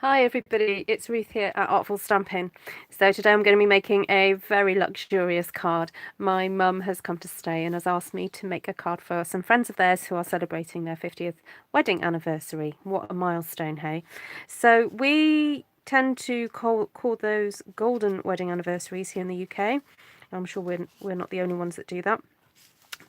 Hi everybody, it's Ruth here at Artful Stampin. So today I'm going to be making a very luxurious card. My mum has come to stay and has asked me to make a card for some friends of theirs who are celebrating their 50th wedding anniversary. What a milestone, hey? So we tend to call those golden wedding anniversaries here in the UK. I'm sure we're not the only ones that do that.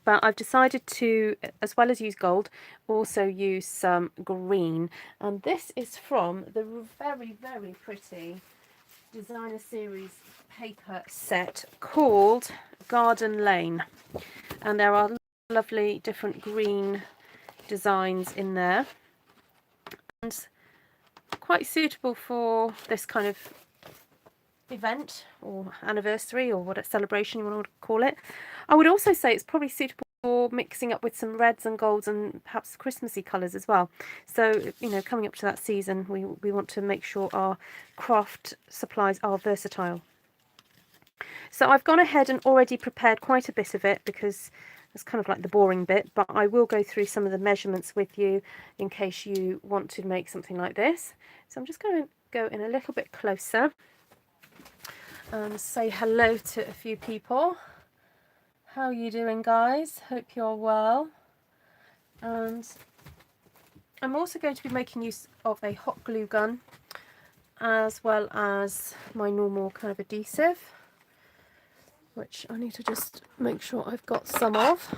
But I've decided to, as well as use gold, also use some green. And this is from the very pretty designer series paper set called Garden Lane. And there are lovely different green designs in there. And quite suitable for this kind of event or anniversary or what celebration you want to call it. I would also say it's probably suitable for mixing up with some reds and golds and perhaps Christmassy colours as well. So, you know, coming up to that season, we want to make sure our craft supplies are versatile. So I've gone ahead and already prepared quite a bit of it because it's kind of like the boring bit, but I will go through some of the measurements with you in case you want to make something like this. So I'm just going to go in a little bit closer and say hello to a few people. How are you doing, guys? Hope you're well. And I'm also going to be making use of a hot glue gun as well as my normal kind of adhesive, which I need to just make sure I've got some of.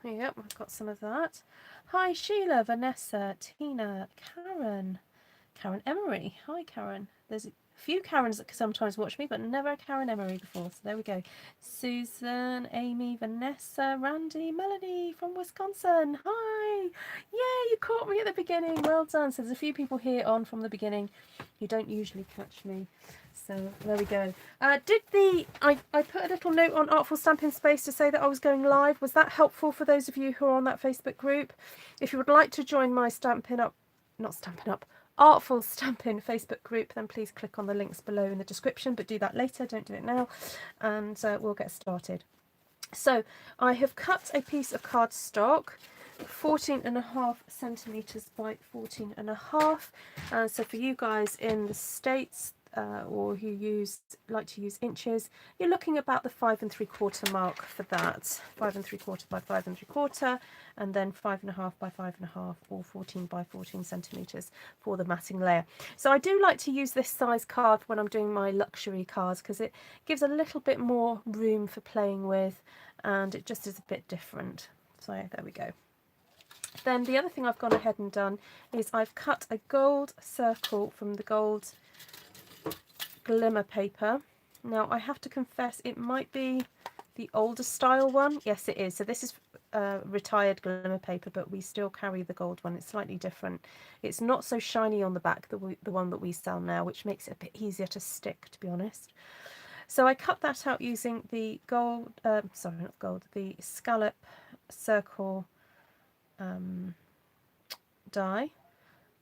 Yep, I've got some of that. Hi Sheila, Vanessa, Tina, Karen Emery. Hi Karen. There's a few Karens that sometimes watch me, but never a Karen Emery before. So there we go. Susan, Amy, Vanessa, Randy, Melanie from Wisconsin. Hi. Yeah, you caught me at the beginning. Well done. So there's a few people here on from the beginning who don't usually catch me. So there we go. I put a little note on Artful Stampin Space to say that I was going live. Was that helpful for those of you who are on that Facebook group? If you would like to join my Artful Stampin Facebook group, then please click on the links below in the description, but do that later, don't do it now, and we'll get started. So I have cut a piece of cardstock 14.5 centimeters by 14.5, and so for you guys in the States or who like to use inches, you're looking about the 5 3/4 mark for that. 5 3/4 by 5 3/4, and then 5.5 by 5.5 or 14 by 14 centimeters for the matting layer. So I do like to use this size card when I'm doing my luxury cards because it gives a little bit more room for playing with, and it just is a bit different. So there we go. Then the other thing I've gone ahead and done is I've cut a gold circle from the gold glimmer paper. Now I have to confess it might be the older style one. Yes, it is. So this is retired glimmer paper, but we still carry the gold one. It's slightly different. It's not so shiny on the back, the one that we sell now, which makes it a bit easier to stick, to be honest. So I cut that out using the gold, sorry, not gold, the scallop circle die,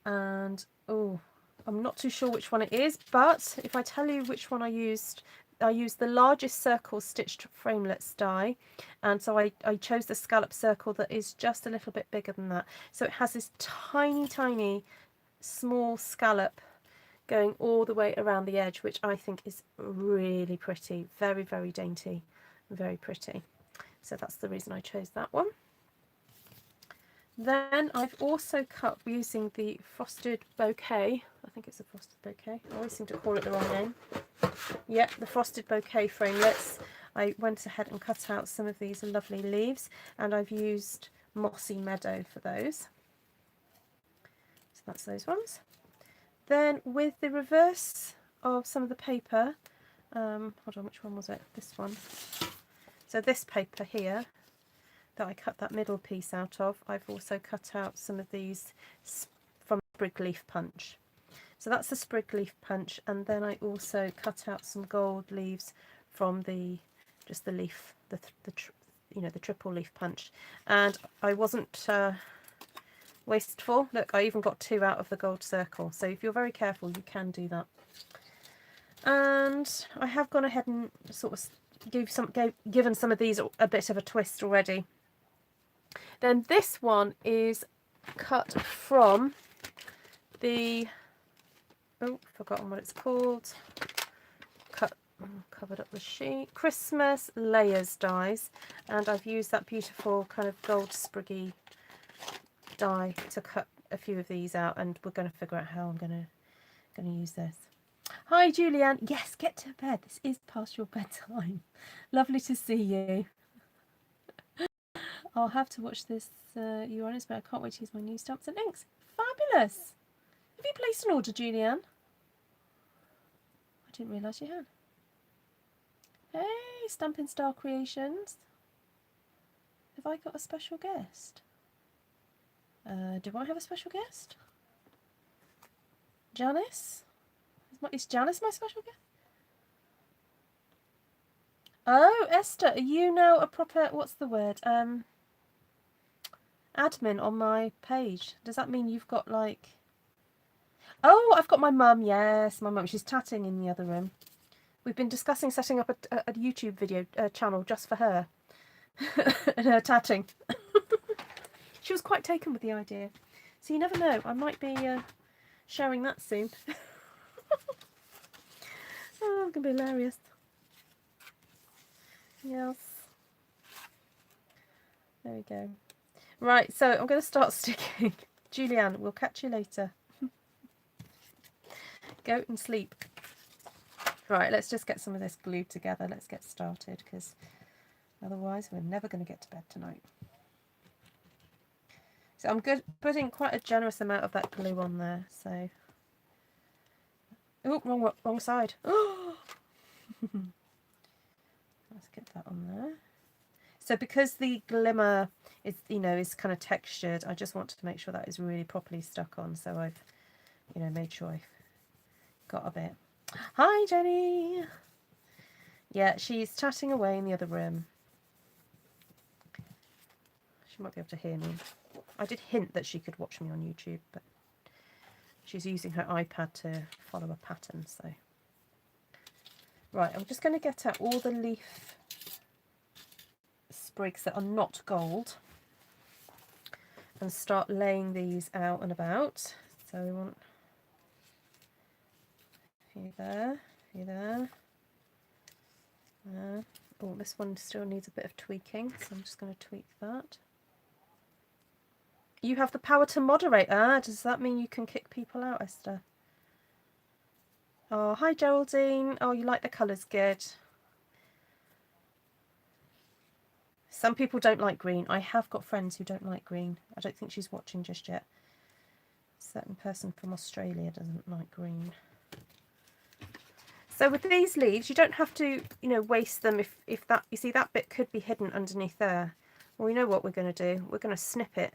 and oh, I'm not too sure which one it is, but if I tell you which one I used the largest circle stitched framelets die, and so I chose the scallop circle that is just a little bit bigger than that. So it has this tiny small scallop going all the way around the edge, which I think is really pretty, very dainty, very pretty. So that's the reason I chose that one. Then I've also cut using the frosted bouquet. I think it's a frosted bouquet. I always seem to call it the wrong name. Yeah, the frosted bouquet framelets. I went ahead and cut out some of these lovely leaves, and I've used Mossy Meadow for those. So that's those ones. Then with the reverse of some of the paper, hold on, which one was it? This one. So this paper here that I cut that middle piece out of, I've also cut out some of these from Sprig Leaf Punch. So that's the Sprig Leaf Punch, and then I also cut out some gold leaves from the leaf, you know, the triple leaf punch. And I wasn't wasteful. Look, I even got 2 out of the gold circle. So if you're very careful, you can do that. And I have gone ahead and sort of given some of these a bit of a twist already. Then this one is cut from the oh, forgotten what it's called. Covered up the sheet. Christmas Layers dies, and I've used that beautiful kind of gold spriggy die to cut a few of these out, and we're going to figure out how I'm going to use this. Hi Julianne. Yes, get to bed. This is past your bedtime. Lovely to see you. I'll have to watch this you honest, but I can't wait to use my new stamps and inks. Fabulous. Have you placed an order, Julianne? I didn't realise you had. Hey, Stampin' Star Creations. Have I got a special guest? Do I have a special guest? Janice? Is Janice my special guest? Oh, Esther, are you now a proper, what's the word? Admin on my page. Does that mean you've got like... Oh, I've got my mum. Yes, my mum. She's tatting in the other room. We've been discussing setting up a YouTube video channel just for her and her tatting. She was quite taken with the idea. So you never know. I might be sharing that soon. Oh, it's going to be hilarious. Yes. There we go. Right, so I'm going to start sticking. Julianne, we'll catch you later. Go and sleep. Right, let's just get some of this glued together. Let's get started, because otherwise we're never going to get to bed tonight. So I'm putting quite a generous amount of that glue on there. So, oh, wrong side. Oh, let's get that on there. So because the glimmer is, is kind of textured, I just want to make sure that is really properly stuck on. So I've, made sure I've got a bit. Hi, Jenny. Yeah, she's chatting away in the other room. She might be able to hear me. I did hint that she could watch me on YouTube, but she's using her iPad to follow a pattern, so. Right, I'm just going to get out all the leaf sprigs that are not gold and start laying these out and about. So we want a few there, a few there. Oh, this one still needs a bit of tweaking, so I'm just going to tweak that. You have the power to moderate. Does that mean you can kick people out, Esther? Oh, hi Geraldine. Oh, you like the colours, good. Some people don't like green. I have got friends who don't like green. I don't think she's watching just yet. A certain person from Australia doesn't like green. So with these leaves, you don't have to, waste them if that, you see that bit could be hidden underneath there. Well, you know what we're going to do? We're going to snip it.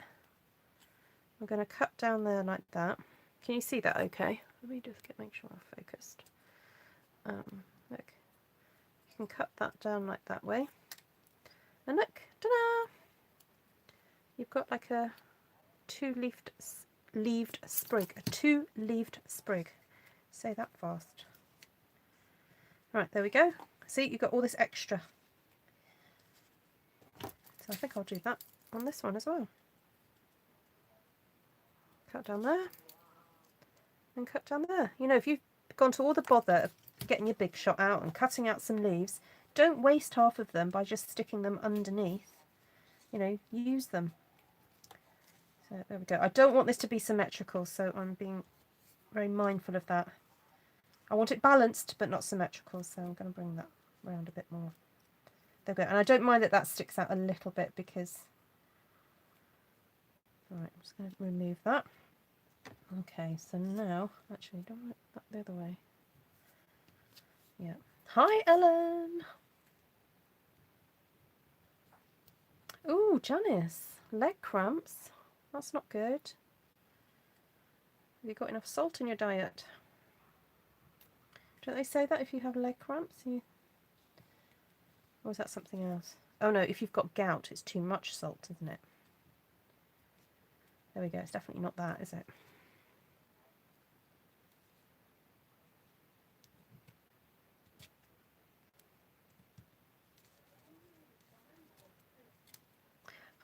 We're going to cut down there like that. Can you see that okay? Let me just make sure I'm focused. Look, you can cut that down like that way. And look, ta-da! You've got like a two-leaved sprig. A two-leaved sprig. Say that fast. Right, there we go. See, you've got all this extra. So I think I'll do that on this one as well. Cut down there. And cut down there. If you've gone to all the bother of getting your big shot out and cutting out some leaves, don't waste half of them by just sticking them underneath. Use them. So there we go. I don't want this to be symmetrical, so I'm being very mindful of that. I want it balanced but not symmetrical, so I'm going to bring that around a bit more. There we go. And I don't mind that that sticks out a little bit because... Alright, I'm just going to remove that. Okay, so now, actually, don't want that the other way. Yeah. Hi, Ellen. Ooh, Janice. Leg cramps. That's not good. Have you got enough salt in your diet? Don't they say that if you have leg cramps? Or is that something else? Oh no, if you've got gout, it's too much salt, isn't it? There we go. It's definitely not that, is it?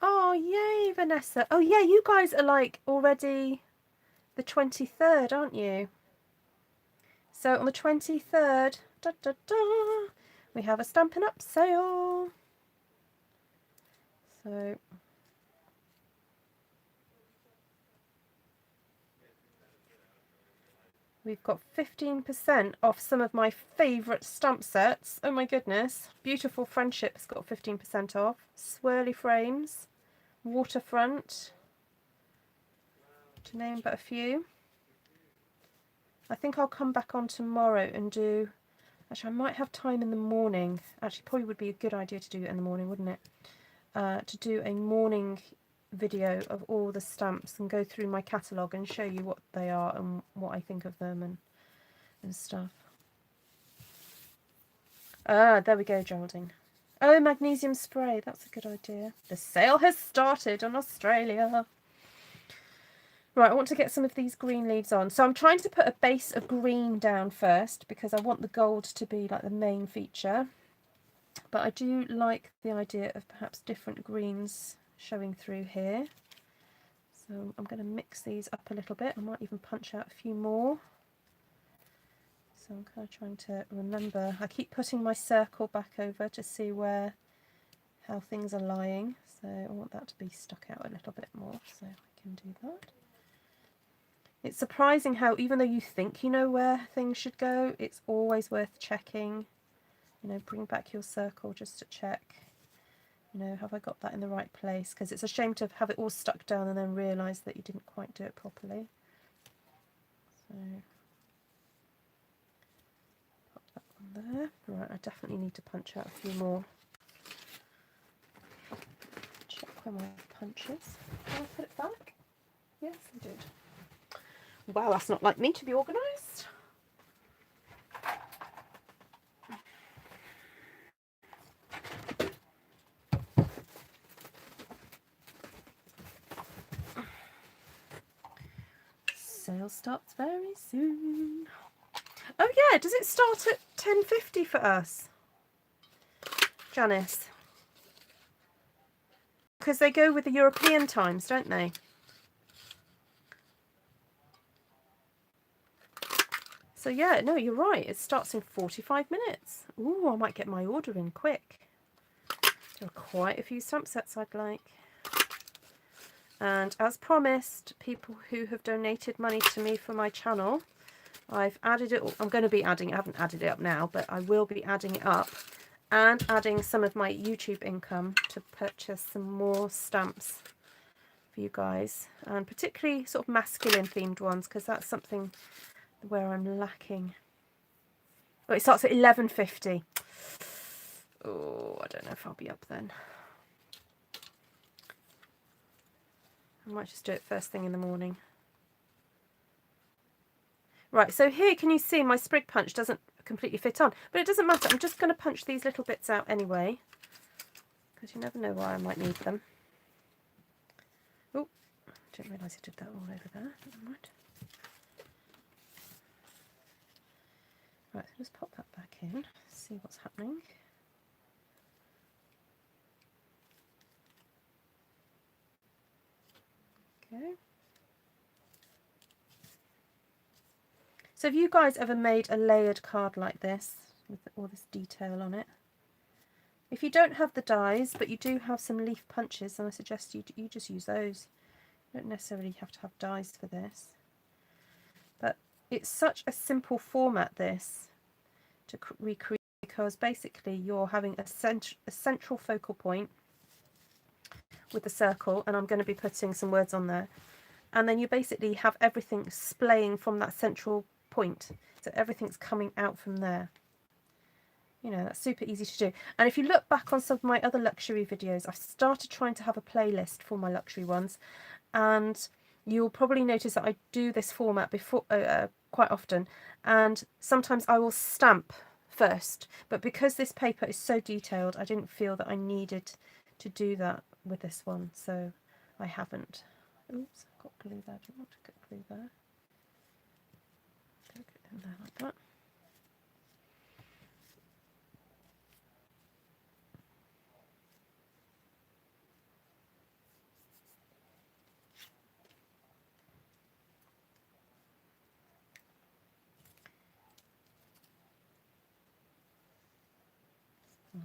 Oh, yay, Vanessa. Oh, yeah, you guys are like already the 23rd, aren't you? So on the 23rd, we have a Stampin' Up sale. So we've got 15% off some of my favourite stamp sets. Oh my goodness. Beautiful Friendship's got 15% off. Swirly Frames, Waterfront, to name but a few. I think I'll come back on tomorrow and do... Actually, I might have time in the morning. Actually, probably would be a good idea to do it in the morning, wouldn't it? To do a morning video of all the stamps and go through my catalogue and show you what they are and what I think of them and stuff. Ah, there we go, Geraldine. Oh, magnesium spray. That's a good idea. The sale has started on Australia. Right, I want to get some of these green leaves on. So I'm trying to put a base of green down first because I want the gold to be like the main feature. But I do like the idea of perhaps different greens showing through here. So I'm going to mix these up a little bit. I might even punch out a few more. So I'm kind of trying to remember. I keep putting my circle back over to see how things are lying. So I want that to be stuck out a little bit more. So I can do that. It's surprising how even though you think you know where things should go, it's always worth checking. You know, bring back your circle just to check. You know, have I got that in the right place? Because it's a shame to have it all stuck down and then realise that you didn't quite do it properly. So, pop that one there. Right, I definitely need to punch out a few more. Check where my punch is. Did I put it back? Yes, I did. Wow, that's not like me to be organised. Sale starts very soon. Oh yeah, does it start at 10:50 for us, Janice? Because they go with the European times, don't they? So yeah, no, you're right. It starts in 45 minutes. Ooh, I might get my order in quick. There are quite a few stamp sets I'd like. And as promised, people who have donated money to me for my channel, I've added it. I'm going to be adding, I haven't added it up now, but I will be adding it up and adding some of my YouTube income to purchase some more stamps for you guys, and particularly sort of masculine themed ones, because that's something where I'm lacking. Oh, it starts at 11:50. Oh, I don't know if I'll be up then. I might just do it first thing in the morning. Right, so here can you see my sprig punch doesn't completely fit on, but it doesn't matter. I'm just going to punch these little bits out anyway, because you never know why I might need them. Oh, didn't realise I did that all over there. Never mind. Right, so just pop that back in, see what's happening. Okay. So have you guys ever made a layered card like this with all this detail on it? If you don't have the dies, but you do have some leaf punches, then I suggest you just use those. You don't necessarily have to have dies for this. But it's such a simple format, this, to recreate, because basically you're having a central focal point with the circle, and I'm going to be putting some words on there. And then you basically have everything splaying from that central point. So everything's coming out from there. You know, that's super easy to do. And if you look back on some of my other luxury videos, I've started trying to have a playlist for my luxury ones. And you'll probably notice that I do this format before quite often. And sometimes I will stamp first. But because this paper is so detailed, I didn't feel that I needed to do that with this one. So I haven't. Oops, I've got glue there. I don't want to get glue there. Get it in there like that.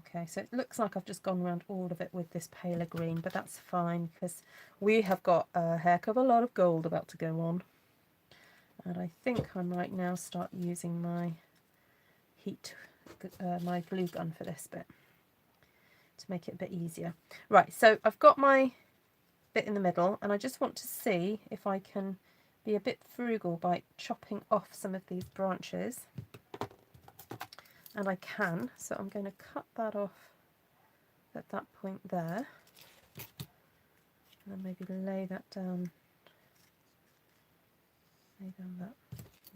Okay, so it looks like I've just gone around all of it with this paler green, but that's fine because we have got a heck of a lot of gold about to go on. And I think I might now start using my my glue gun for this bit to make it a bit easier. Right, so I've got my bit in the middle, and I just want to see if I can be a bit frugal by chopping off some of these branches. And I can, so I'm going to cut that off at that point there, and then maybe lay that down, that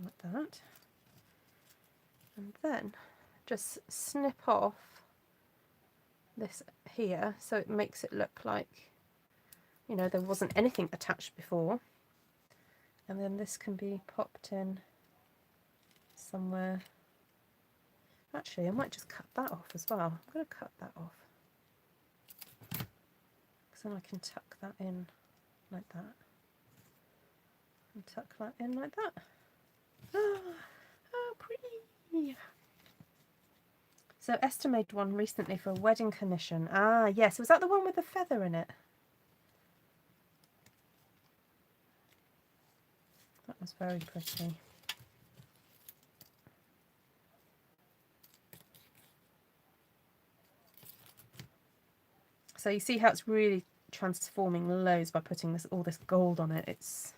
like that, and then just snip off this here so it makes it look like, you know, there wasn't anything attached before. And then this can be popped in somewhere. Actually, I might just cut that off as well. I'm going to cut that off, because then I can tuck that in like that, and tuck that in like that. Oh, pretty. So Esther made one recently for a wedding commission. Ah, yes. Was that the one with the feather in it? That was very pretty. So you see how it's really transforming loads by putting all this gold on it. It's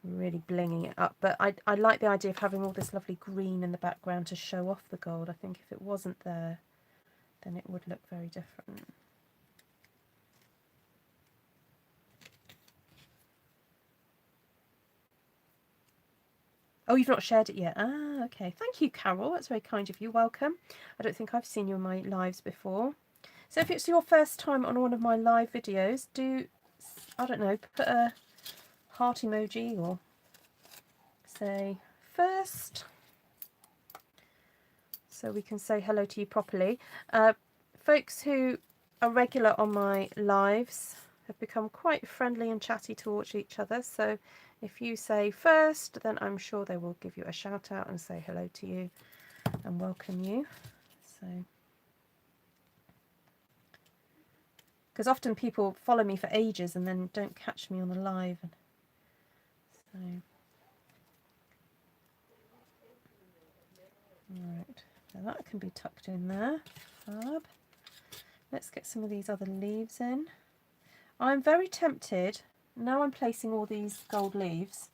really blinging it up. But I like the idea of having all this lovely green in the background to show off the gold. I think if it wasn't there, then it would look very different. Oh, you've not shared it yet. Ah, okay. Thank you, Carol. That's very kind of you. Welcome. I don't think I've seen you in my lives before. So if it's your first time on one of my live videos, do, I don't know, put a heart emoji or say first, so we can say hello to you properly. Folks who are regular on my lives have become quite friendly and chatty towards each other, so if you say first, then I'm sure they will give you a shout out and say hello to you and welcome you. So, because often people follow me for ages and then don't catch me on the live. So, right, so that can be tucked in there. Fab. Let's get some of these other leaves in. I'm very tempted, now I'm placing all these gold leaves,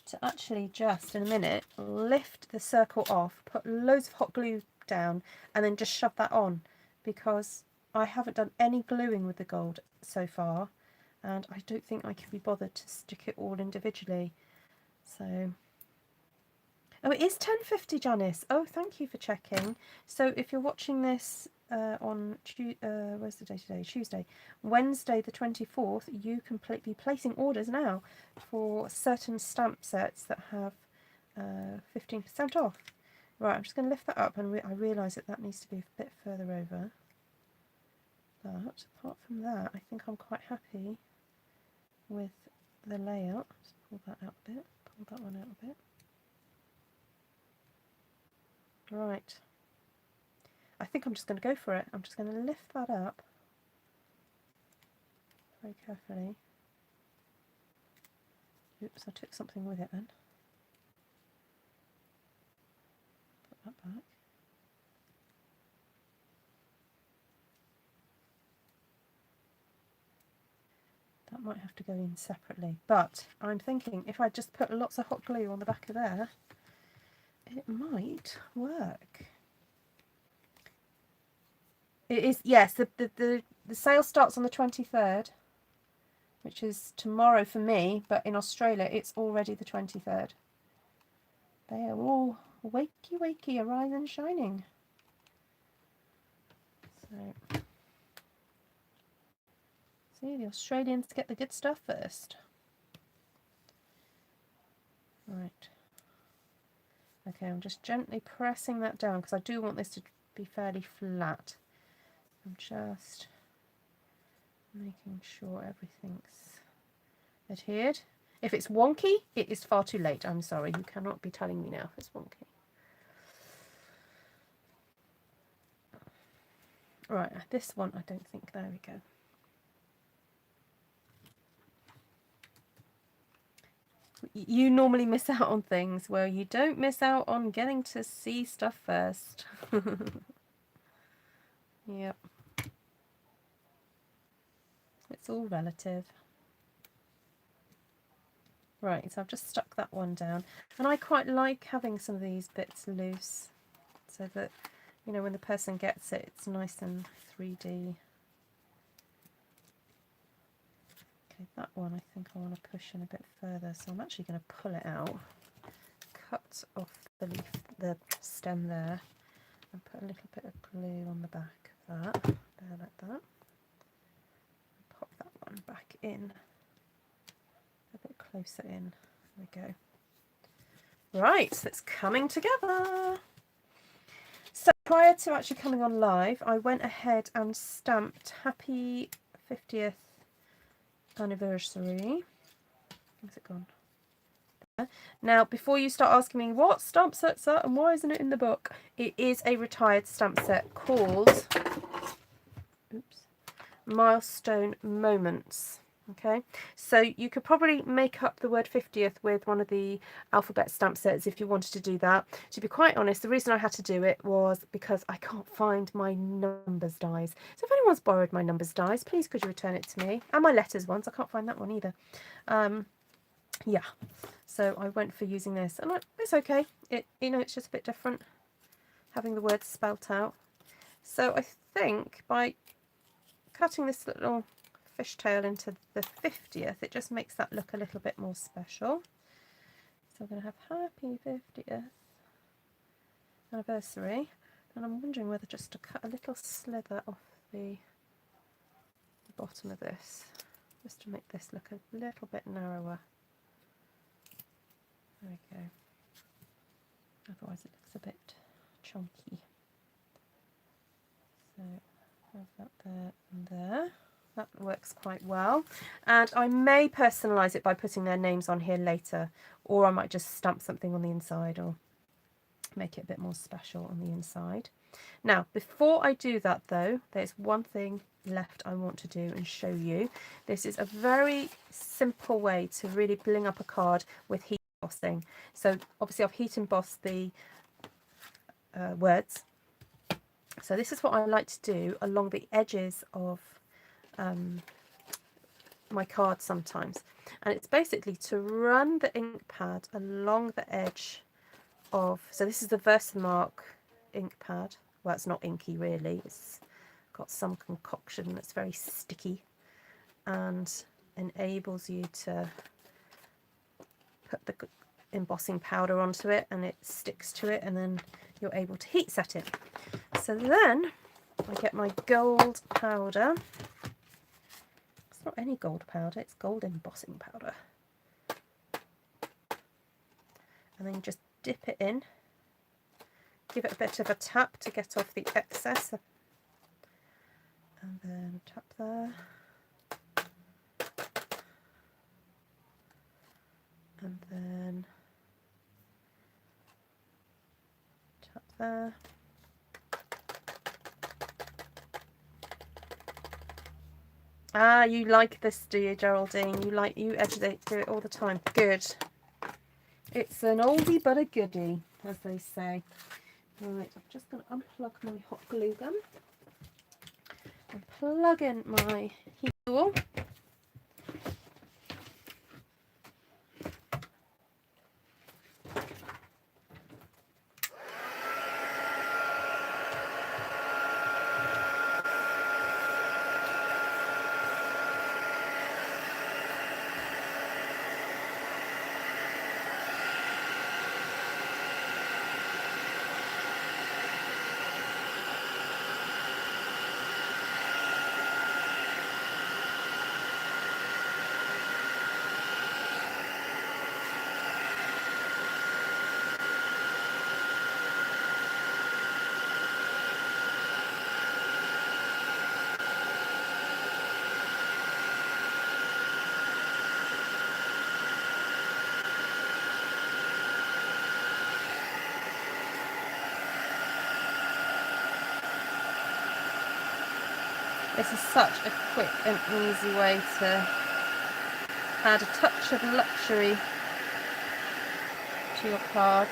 to actually just, in a minute, lift the circle off, put loads of hot glue down, and then just shove that on, because I haven't done any gluing with the gold so far, and I don't think I can be bothered to stick it all individually. So, oh, it is 10:50, Janice. Oh, thank you for checking. So if you're watching this on where's the day today? Tuesday, Wednesday the 24th, you can be placing orders now for certain stamp sets that have 15% off. Right, I'm just going to lift that up, and I realise that needs to be a bit further over. But apart from that, I think I'm quite happy with the layout. Just pull that out a bit, pull that one out a bit. Right, I think I'm just going to go for it. I'm just going to lift that up very carefully. Oops, I took something with it then. Put that back. That might have to go in separately, but I'm thinking if I just put lots of hot glue on the back of there, it might work. It is, yes, the sale starts on the 23rd, which is tomorrow for me, but in Australia it's already the 23rd. They are all wakey wakey, arise and shining. So, see, the Australians get the good stuff first. Right. Okay, I'm just gently pressing that down because I do want this to be fairly flat. I'm just making sure everything's adhered. If it's wonky, it is far too late. I'm sorry, you cannot be telling me now if it's wonky. Right, this one I don't think, there we go. You normally miss out on things where you don't miss out on getting to see stuff first. Yep. It's all relative. Right, so I've just stuck that one down. And I quite like having some of these bits loose so that, you know, when the person gets it, it's nice and 3D. Okay, that one I think I want to push in a bit further, so I'm actually going to pull it out, cut off the leaf, the stem there, and put a little bit of glue on the back of that, there like that. Pop that one back in, a bit closer in. There we go. Right, so it's coming together. So prior to actually coming on live, I went ahead and stamped Happy 50th Anniversary. Where's it gone? There. Now, before you start asking me what stamp set's that and why isn't it in the book, it is a retired stamp set called Milestone Moments. Okay, so you could probably make up the word 50th with one of the alphabet stamp sets if you wanted to do that. To be quite honest, the reason I had to do it was because I can't find my numbers dies. So if anyone's borrowed my numbers dies, please could you return it to me? And my letters ones, I can't find that one either. Yeah, so I went for using this, and it's okay. You know, it's just a bit different having the words spelt out. So I think by cutting this little fishtail into the 50th, it just makes that look a little bit more special. So we're going to have Happy 50th Anniversary, and I'm wondering whether just to cut a little slither off the bottom of this, just to make this look a little bit narrower. There we go. Otherwise it looks a bit chunky. So have that there and there. That works quite well. And I may personalise it by putting their names on here later, or I might just stamp something on the inside or make it a bit more special on the inside. Now, before I do that though, there's one thing left I want to do and show you. This is a very simple way to really bling up a card with heat embossing. So obviously I've heat embossed the words. So this is what I like to do along the edges of my card sometimes, and it's basically to run the ink pad along the edge of, so this is the Versamark ink pad. Well, it's not inky really, it's got some concoction that's very sticky and enables you to put the embossing powder onto it, and it sticks to it, and then you're able to heat set it. So then I get my gold powder. It's not any gold powder, it's gold embossing powder. And then you just dip it in, give it a bit of a tap to get off the excess, and then tap there, and then tap there. Ah, you like this, do you, Geraldine? You edit it, do it all the time. Good. It's an oldie but a goodie, as they say. Right, I'm just going to unplug my hot glue gun and plug in my heat tool. This is such a quick and easy way to add a touch of luxury to your cards.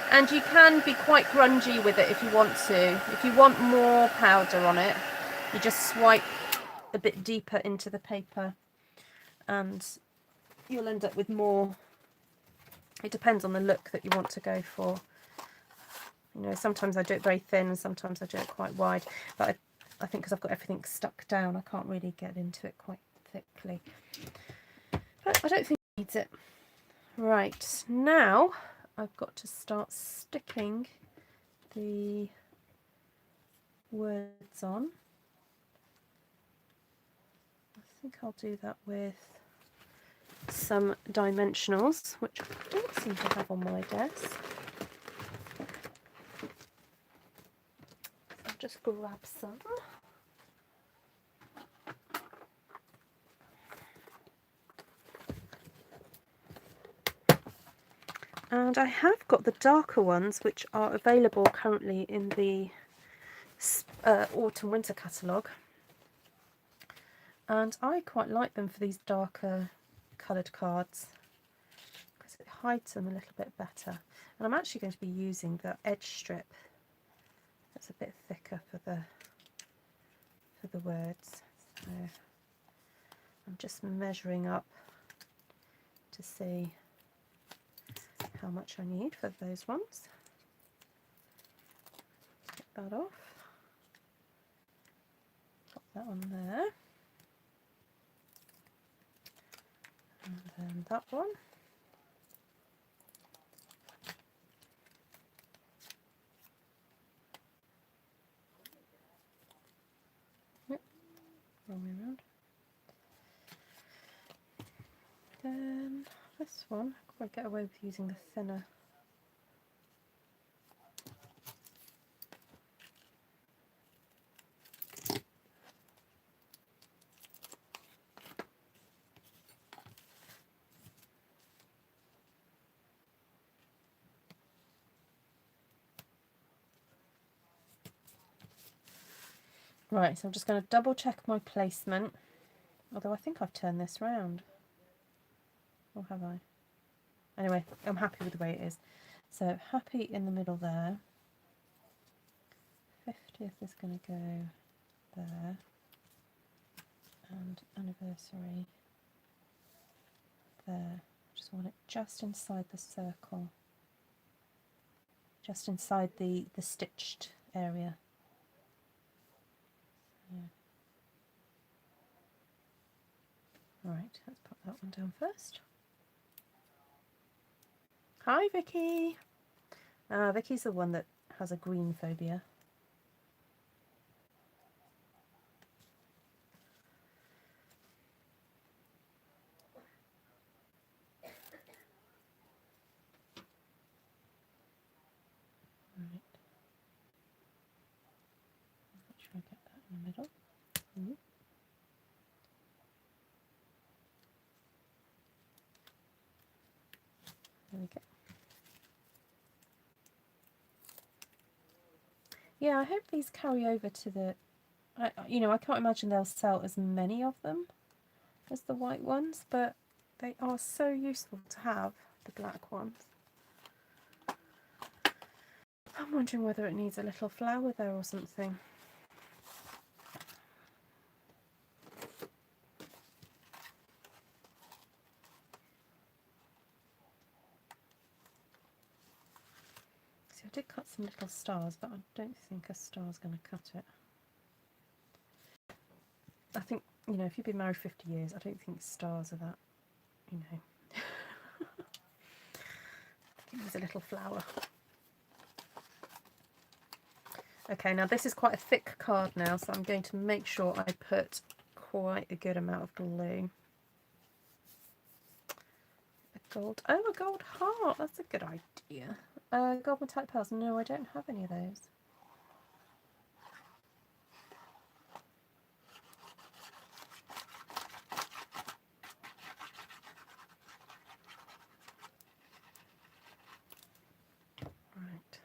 And you can be quite grungy with it if you want to. If you want more powder on it, you just swipe a bit deeper into the paper and you'll end up with more. It depends on the look that you want to go for. You know, sometimes I do it very thin and sometimes I do it quite wide. But I think because I've got everything stuck down, I can't really get into it quite thickly. But I don't think it needs it. Right, now I've got to start sticking the words on. I think I'll do that with some dimensionals, which I don't seem to have on my desk. I'll just grab some. And I have got the darker ones, which are available currently in the autumn winter catalogue. And I quite like them for these darker coloured cards because it hides them a little bit better. And I'm actually going to be using the edge strip that's a bit thicker for the words. So I'm just measuring up to see how much I need for those ones. Get that off. Pop that on there. And then that one. Yep, wrong way around. Then this one, I'll probably get away with using the thinner. Right, so I'm just going to double check my placement, although I think I've turned this round. Or have I? Anyway, I'm happy with the way it is. So happy in the middle there. 50th is going to go there. And anniversary there. Just want it just inside the circle. Just inside the stitched area. Right, let's put that one down first. Hi Vicky! Vicky's the one that has a green phobia. Right. Make sure I get that in the middle. There we go. Yeah, I hope these carry over to the... you know, I can't imagine they'll sell as many of them as the white ones, but they are so useful to have, the black ones. I'm wondering whether it needs a little flower there or something. See, I did cut some little stars, but I don't think a star's going to cut it. I think, you know, if you've been married 50 years, I don't think stars are that, you know. It needs a little flower. Okay, now this is quite a thick card now, so I'm going to make sure I put quite a good amount of glue. A gold, oh, a gold heart, that's a good idea. Gold metallic pearls. No, I don't have any of those. Right.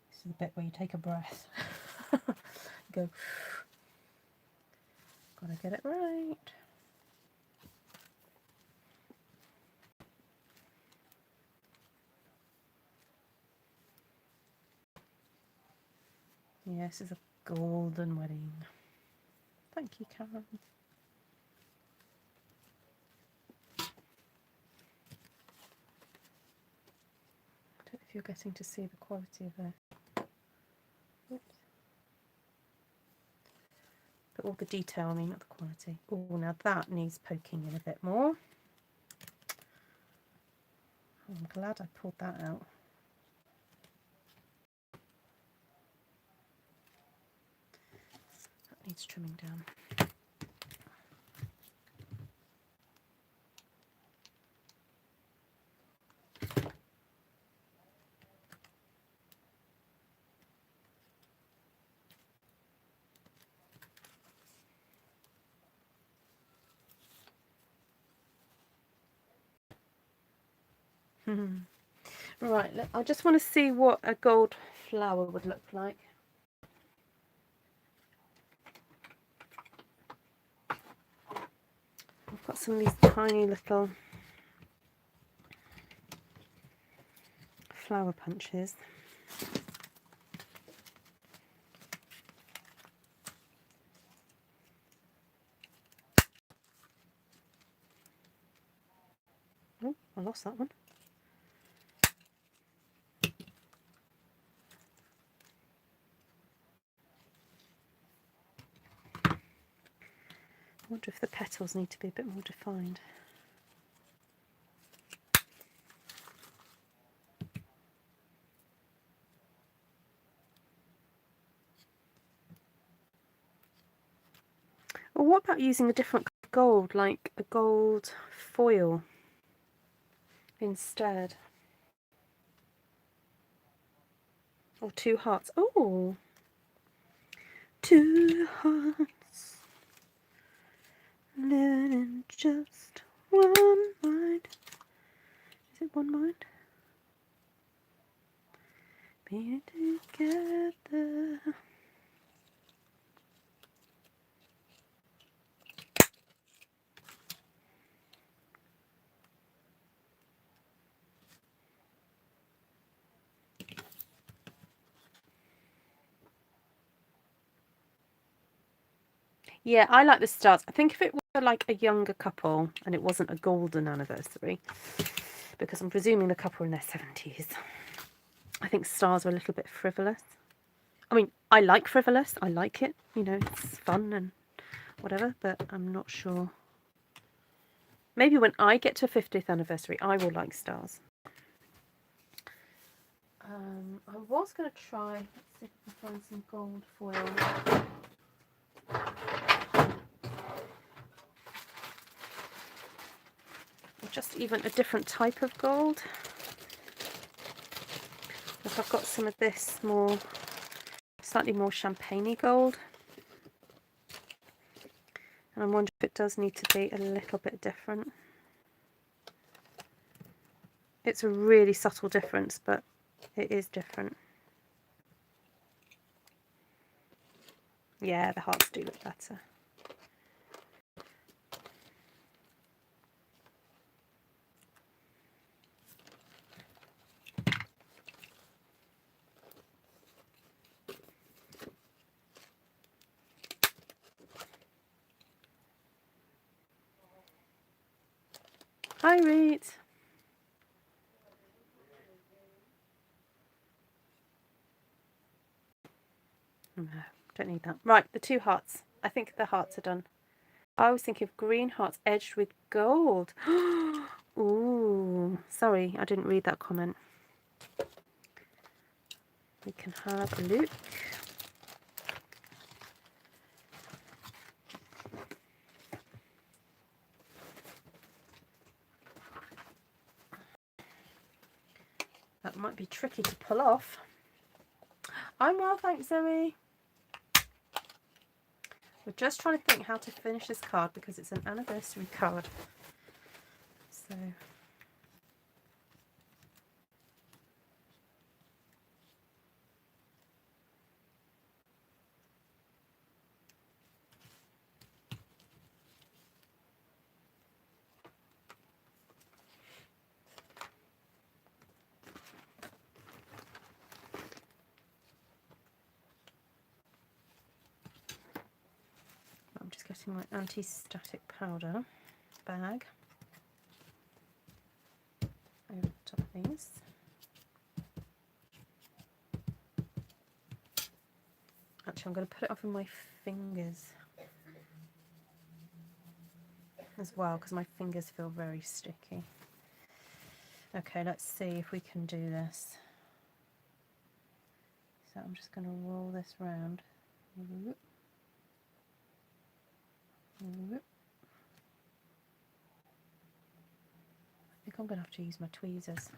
This is the bit where you take a breath. Go. Gotta get it right. Yeah, this is a golden wedding. Thank you, Karen. I don't know if you're getting to see the quality of that. Oops. But all the detail, I mean, not the quality. Oh, now that needs poking in a bit more. Oh, I'm glad I pulled that out. That needs trimming down. Right, I just want to see what a gold flower would look like. I've got some of these tiny little flower punches. Oh, I lost that one. I wonder if the petals need to be a bit more defined. Or what about using a different gold, like a gold foil instead? Or two hearts. Oh, two hearts living in just one mind. Is it one mind? Being together. Yeah, I like the stars. I think if it were like a younger couple and it wasn't a golden anniversary, because I'm presuming the couple are in their 70s, I think stars are a little bit frivolous. I mean, I like frivolous. I like it. You know, it's fun and whatever, but I'm not sure. Maybe when I get to 50th anniversary, I will like stars. I was going to try, let's see if I can find some gold foil. Or just even a different type of gold. Like I've got some of this more, slightly more champagne-y gold. And I wonder if it does need to be a little bit different. It's a really subtle difference, but it is different. Yeah, the hearts do look better. Hi, Ruth. No, don't need that. Right, the two hearts. I think the hearts are done. I was thinking of green hearts edged with gold. Ooh, sorry, I didn't read that comment. we can have a look. That might be tricky to pull off. I'm well, thanks, Zoe. We're just trying to think how to finish this card because it's an anniversary card. So I'm just getting my anti-static powder bag over the top of these. Actually, I'm going to put it off in my fingers as well because my fingers feel very sticky. Okay, let's see if we can do this. So I'm just going to roll this round. Whoop. Whoop. I think I'm going to have to use my tweezers.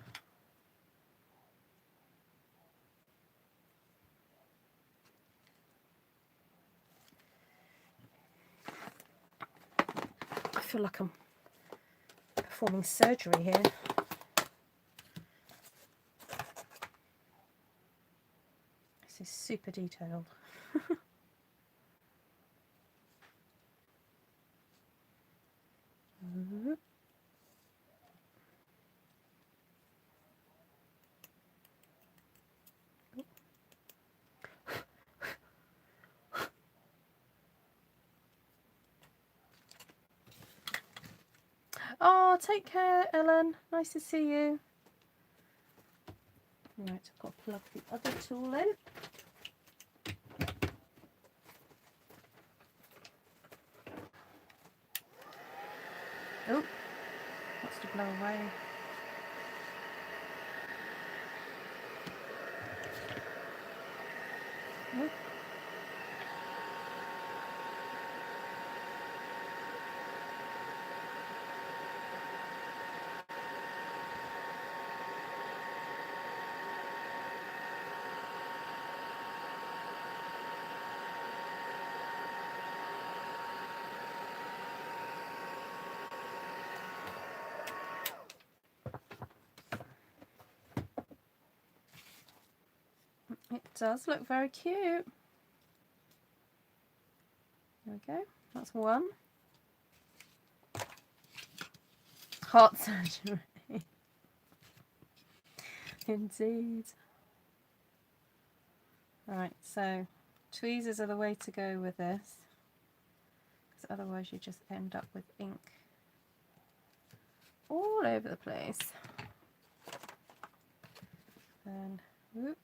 I feel like I'm performing surgery here. This is super detailed. Oh, take care, Ellen. Nice to see you. Right, I've got to plug the other tool in. Oh, wants to blow away. Oh. It does look very cute. There we go. That's one. Heart surgery. Indeed. Right, so tweezers are the way to go with this, because otherwise you just end up with ink all over the place. And whoop.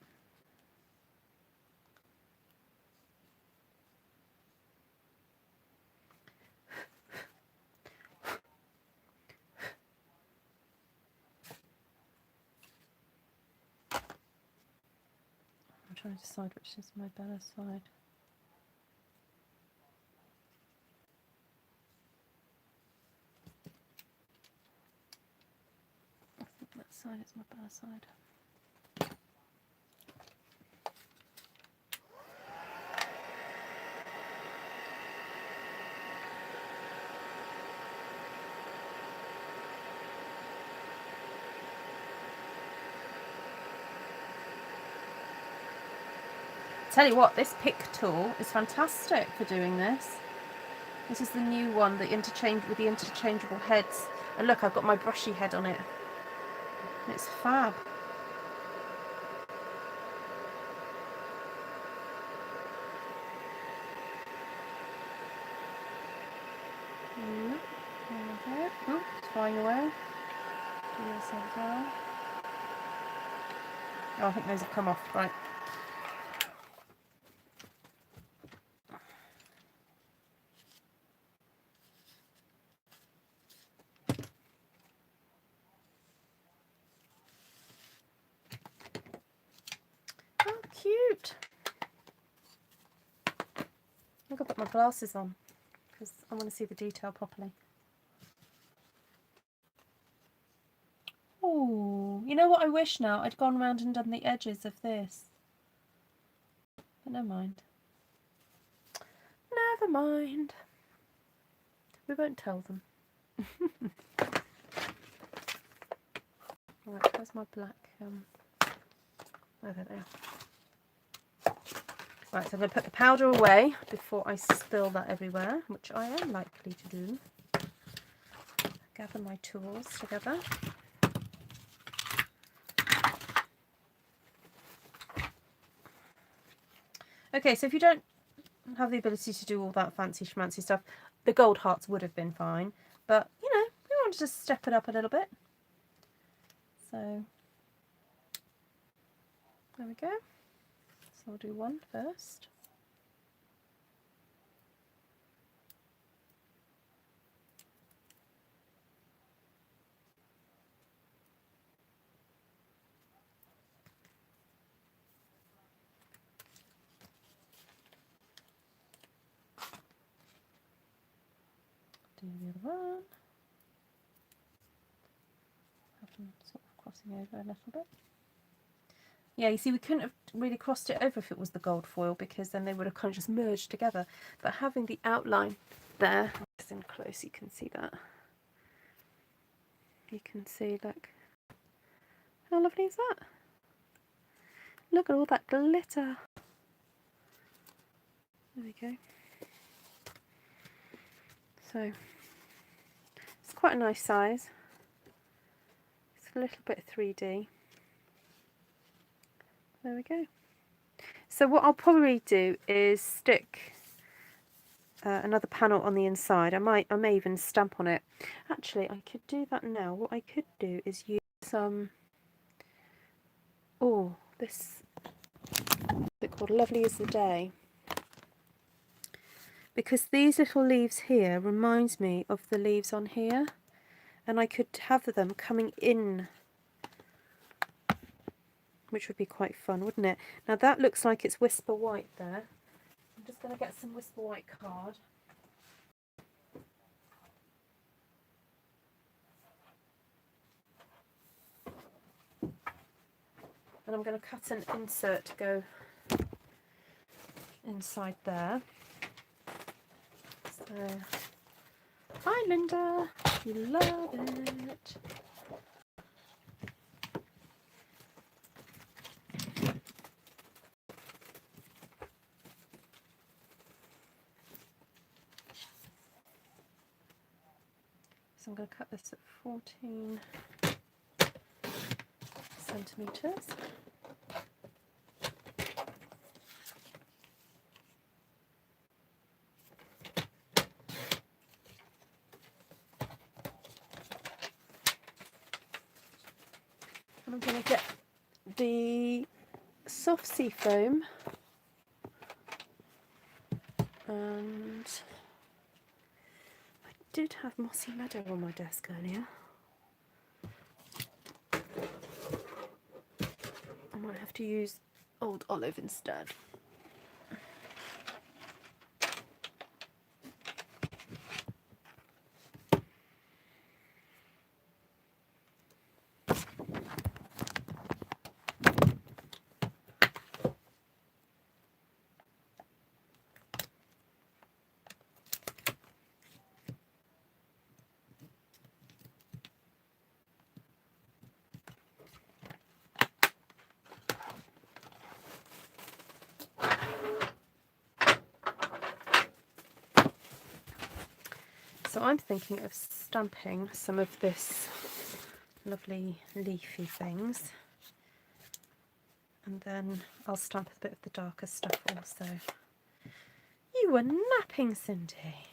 I'm trying to decide which is my better side. I think that side is my better side. Tell you what, this pick tool is fantastic for doing this. This is the new one, the with the interchangeable heads. And look, I've got my brushy head on it. It's fab. Okay. Oh, it's flying away. Do this as well. Oh, I think those have come off. Right. cute. I've got to put my glasses on because I want to see the detail properly. Oh, you know what I wish now? I'd gone round and done the edges of this. But never mind. Never mind. We won't tell them. Right, where's my black? Oh, there they are. Right, so I'm going to put the powder away before I spill that everywhere, which I am likely to do. Gather my tools together. Okay, so if you don't have the ability to do all that fancy schmancy stuff, the gold hearts would have been fine. But, you know, we wanted to step it up a little bit. So, there we go. So I'll do one first. Do the other one. Have them sort of crossing over a little bit. Yeah, you see, we couldn't have really crossed it over if it was the gold foil, because then they would have kind of just merged together. But having the outline there, in close, you can see that. You can see, look, how lovely is that? Look at all that glitter. There we go. So it's quite a nice size. It's a little bit 3D. There we go. So what I'll probably do is stick another panel on the inside. I may even stamp on it. Actually, I could do that now. What I could do is use some this bit called Lovely as the Day, because these little leaves here reminds me of the leaves on here, and I could have them coming in, which would be quite fun, wouldn't it? Now that looks like it's Whisper White there. I'm just going to get some Whisper White card. And I'm going to cut an insert to go inside there. So, hi Linda, you love it. So I'm going to cut this at 14 centimetres. And I'm going to get the soft sea foam, and I did have Mossy Meadow on my desk earlier. I might have to use Old Olive instead. So I'm thinking of stamping some of this lovely leafy things, and then I'll stamp a bit of the darker stuff also. You were napping, Cindy.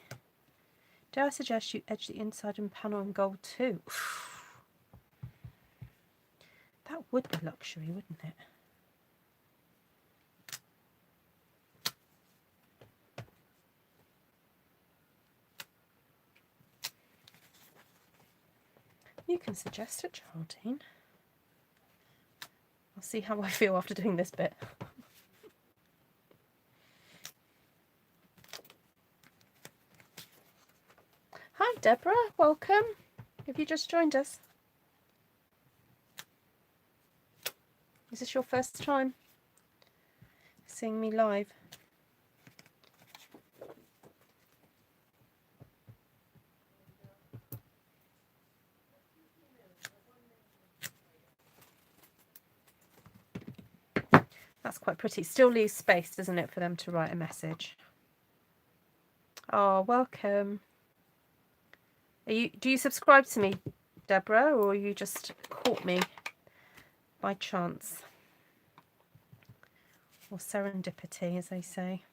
Dare I suggest you edge the inside and panel in gold too? That would be luxury, wouldn't it? You can suggest it, Geraldine. I'll see how I feel after doing this bit. Deborah, welcome. Have you just joined us? Is this your first time seeing me live? That's quite pretty. Still leaves space, doesn't it, for them to write a message? Oh, welcome. Do you subscribe to me, Deborah, or you just caught me by chance? Or serendipity, as they say.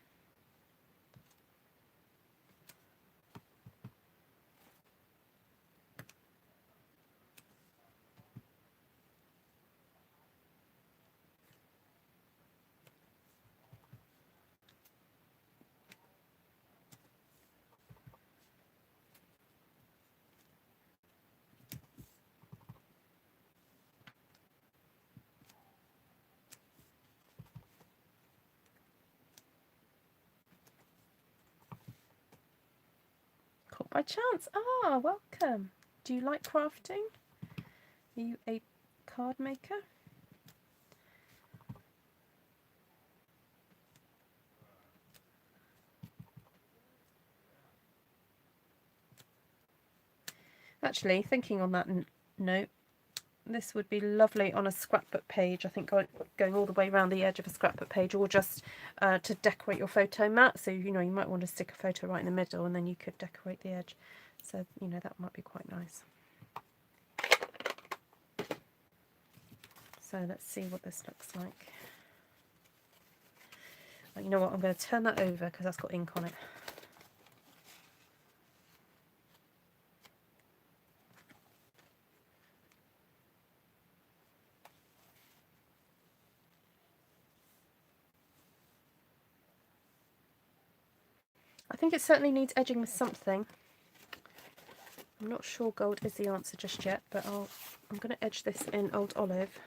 Caught by chance. Ah, welcome. Do you like crafting? Are you a card maker? Actually, thinking on that note, this would be lovely on a scrapbook page. I think going all the way around the edge of a scrapbook page, or just to decorate your photo mat. So, you know, you might want to stick a photo right in the middle and then you could decorate the edge. So, you know, that might be quite nice. So let's see what this looks like. You know what, I'm going to turn that over because that's got ink on it. I think it certainly needs edging with something. I'm not sure gold is the answer just yet, but I'm going to edge this in Old Olive.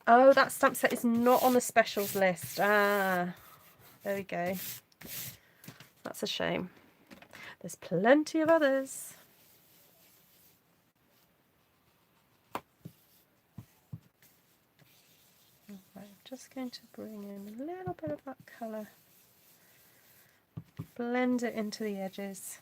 Oh, that stamp set is not on the specials list. Ah, there we go. That's a shame. There's plenty of others. Right, I'm just going to bring in a little bit of that colour. Blend it into the edges.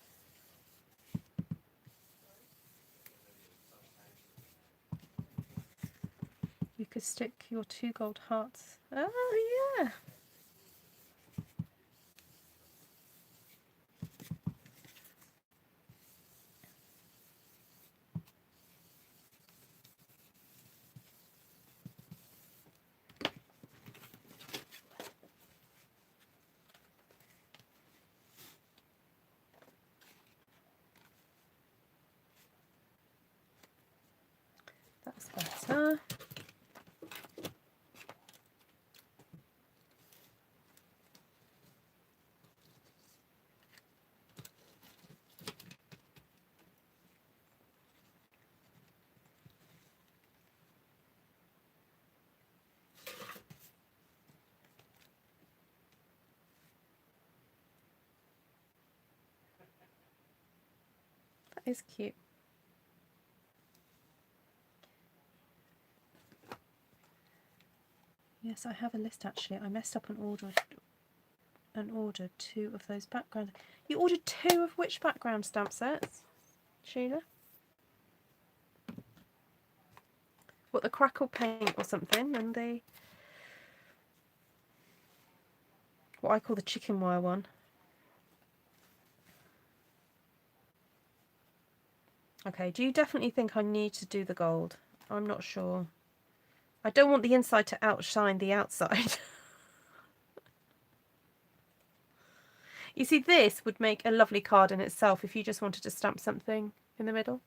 You could stick your 2 gold hearts. Oh, yeah. That's better. That is cute. Yes, I have a list actually. I messed up and ordered 2 of those backgrounds. You ordered 2 of which background stamp sets, Sheila? What, the crackle paint or something, and the what I call the chicken wire one. Okay, do you definitely think I need to do the gold? I'm not sure. I don't want the inside to outshine the outside. You see, this would make a lovely card in itself if you just wanted to stamp something in the middle.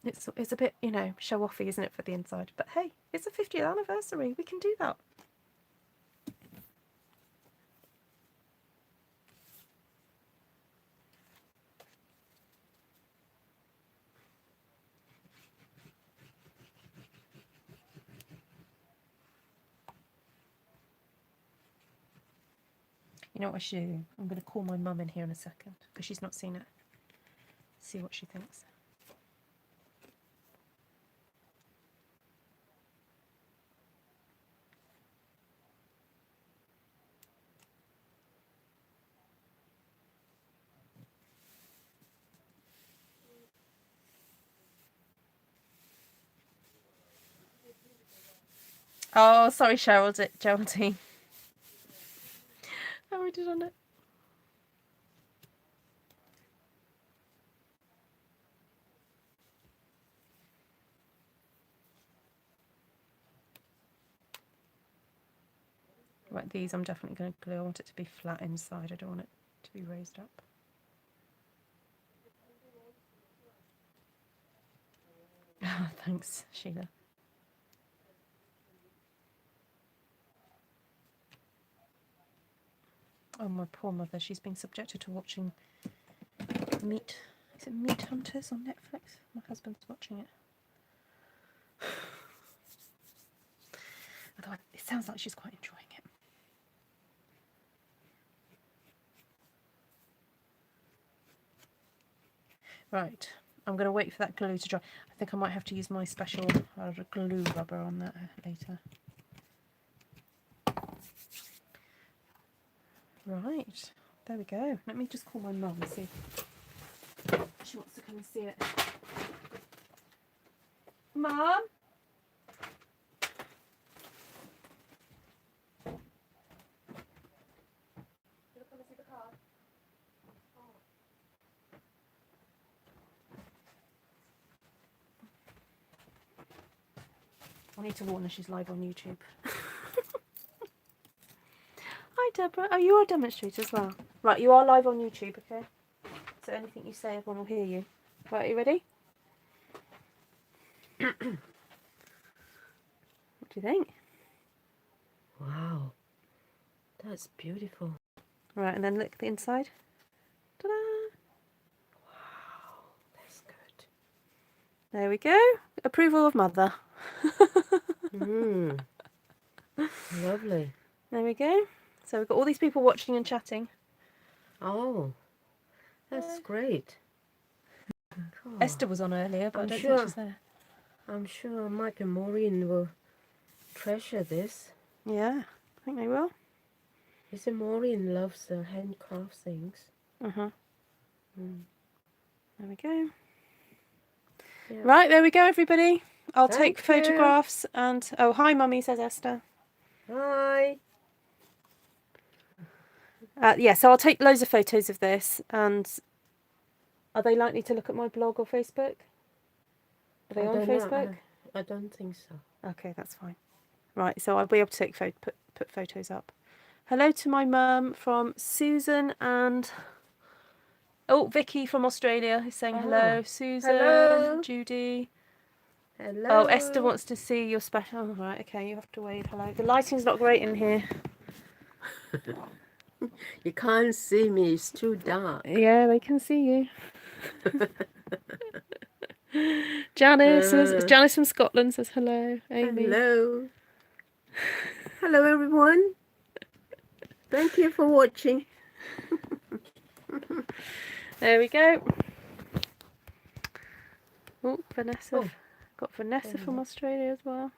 It's a bit, you know, show-offy, isn't it, for the inside? But hey, it's a 50th anniversary. We can do that. You know what I should do? I'm going to call my mum in here in a second because she's not seen it. See what she thinks. Oh, sorry, Geraldine. I already done it. Right, these I'm definitely going to glue. I want it to be flat inside. I don't want it to be raised up. Oh, thanks, Sheila. Oh, my poor mother. She's been subjected to watching Meat. Is it Meat Hunters on Netflix? My husband's watching it. Although it sounds like she's quite enjoying it. Right, I'm going to wait for that glue to dry. I think I might have to use my special glue rubber on that later. Right, there we go. Let me just call my mum and see if she wants to come and see it. Mum? I need to warn her she's live on YouTube. Hi Deborah. Oh, you are a demonstrator as well. Right, you are live on YouTube, okay? So anything you say, everyone will hear you. Right, are you ready? What do you think? Wow, that's beautiful. Right, and then look at the inside. Ta-da! Wow, that's good. There we go. Approval of mother. Lovely. There we go. So we've got all these people watching and chatting. Oh, that's great. Oh, Esther was on earlier, but I don't think she's there. I'm sure Mike and Maureen will treasure this. Yeah, I think they will. You see, Maureen loves handcraft things. There we go. Yeah. Right, there we go, everybody. I'll Thank take you. photographs and... Oh, hi, Mummy, says Esther. Hi. Yeah, so I'll take loads of photos of this, and are they likely to look at my blog or Facebook? Are they on Facebook? I don't think so. Okay, that's fine. Right, so I'll be able to take put photos up. Hello to my mum from Susan and... Oh, Vicky from Australia is saying hello. Susan, hello. Judy. Hello. Oh, Esther wants to see your special... Oh, right, okay, you have to wave hello. The lighting's not great in here. You can't see me, it's too dark. Yeah, they can see you. Janice from Scotland says hello. Amy. Hello. Hello, everyone. Thank you for watching. There we go. Oh, Vanessa. Oh. Got Vanessa from Australia as well.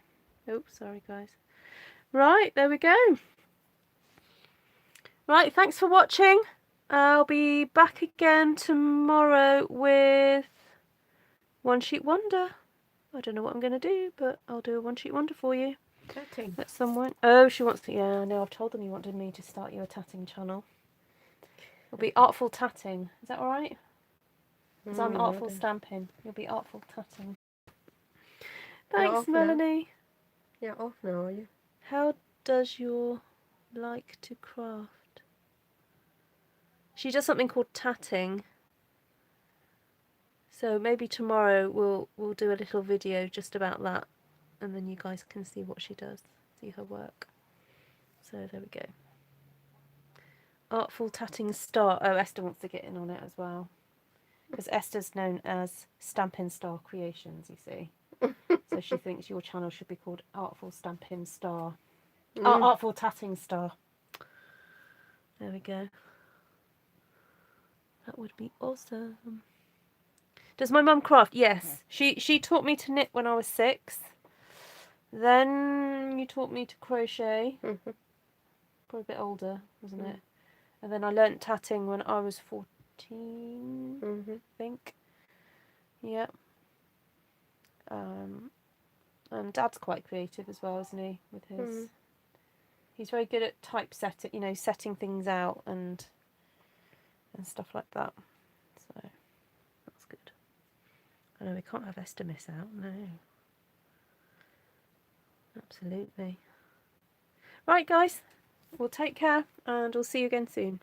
Oh, sorry, guys. Right, there we go. Right, thanks for watching. I'll be back again tomorrow with One Sheet Wonder. I don't know what I'm going to do, but I'll do a One Sheet Wonder for you. Tatting. At some point. Oh, she wants to... Yeah, I know. I've told them you wanted me to start you a tatting channel. It'll be Artful Tatting. Is that all right? Because I'm Artful Stampin. You'll be Artful Tatting. Thanks, Melanie. Now. You're off now, are you? How does your like to craft? She does something called tatting. So maybe tomorrow we'll do a little video just about that, and then you guys can see what she does, see her work. So there we go. Artful Tatting Star. Oh, Esther wants to get in on it as well, because Esther's known as Stampin' Star Creations, you see. So she thinks your channel should be called Artful Stampin' Star. Artful Tatting Star. There we go. That would be awesome. Does my mum craft? Yes. She taught me to knit when I was 6. Then you taught me to crochet. Mm-hmm. Probably a bit older, wasn't it? And then I learnt tatting when I was 14, Mm-hmm. I think. Yeah. And Dad's quite creative as well, isn't he? With his, he's very good at typesetting, you know, setting things out and stuff like that. So that's good. I know we can't have Esther miss out. No. Absolutely. Right, guys. We'll take care, and we'll see you again soon.